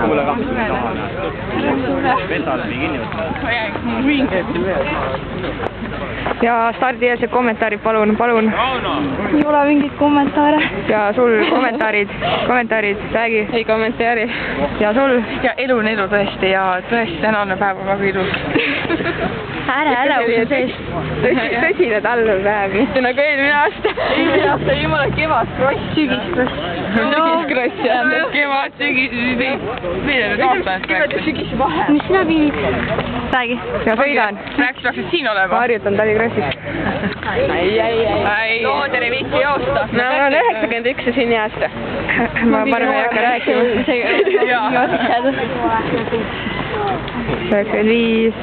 kuule kaks Vesal oli kinni võtnud. Ja stardieelsed kommentaarid, palun. Ei ole mingeid kommentaare. Ja sul kommentaarid, räägi. Ei kommentaari. Ja sul? Ja elu on elu tõesti ja tõesti tänane päev on väga ilus. Ära usu sees. Tõsine talvepäev. Mitte nagu eelmine aasta. Eelmine aasta oli jumala kevadkross. Sügiskross. Sügiskross jah. Kevad, sügis. Sügis vahe. Mis sina viid? Räägi. Ja sõidan. Rääksid siin olema. Ma harjutan Talikrossis. Ai. Looderi viisi joosta. No on 91 ja siin jäästa. Ma parem ei hakka rääkima. 95,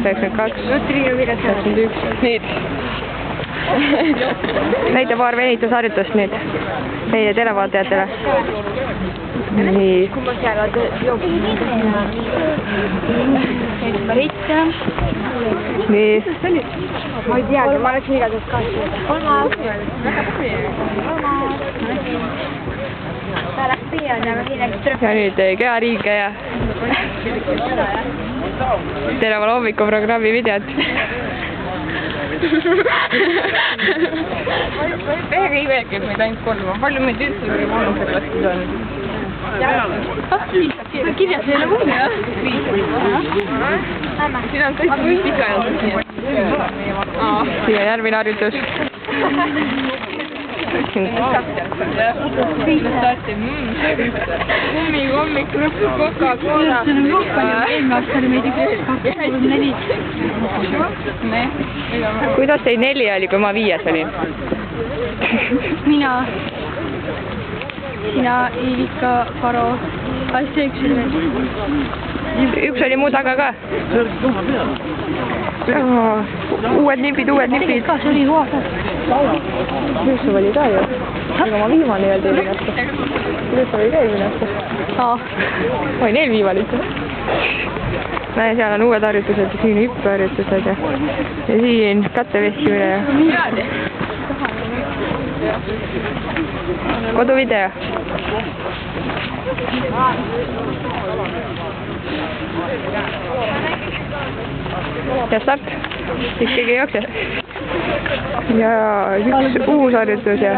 92, 91. Nüüd. Näita paar venitusharjutust nüüd meie televaatajatele. Nii. Kummas jäävad jooksma. Ritta. Nii. Ma ei teagi, ma läksin igatahes kaasa. Kolmas. Ta läks piiani, aga siin läks trühv. Ja nüüd kehariigeja. Tereval hommikuprogrammi videot. Täiega imelik, et meid ainult 3 on. Palju meid üldse vanuseplastis on? Kirjas ei ole mulle, jah? Siin on tõesti kõik pikaajalselt nii. Siin on järgmine harjutus. Hommik, lõppu, Coca-Cola. Eelmine aasta oli meid 2-4. Kuidas teid 4 oli, kui ma 5 olin? Mina, sina, Iivika, Faro, asja üks oli veel. Üks oli mu taga ka. Uued nipid. Ka, see oli hua ka. Jõussu oli ka ju. Aga ma viimane ei olnud eelmine aasta. Jõussu oli ka eelmine aasta. Ma olin eelviimane ikka. Näe, seal on uued harjutused ja siin hüppeharjutused ja siin kattevestimine ja koduvideo. Ja start. Siis keegi ei jookse. Ja üks uus harjutus ja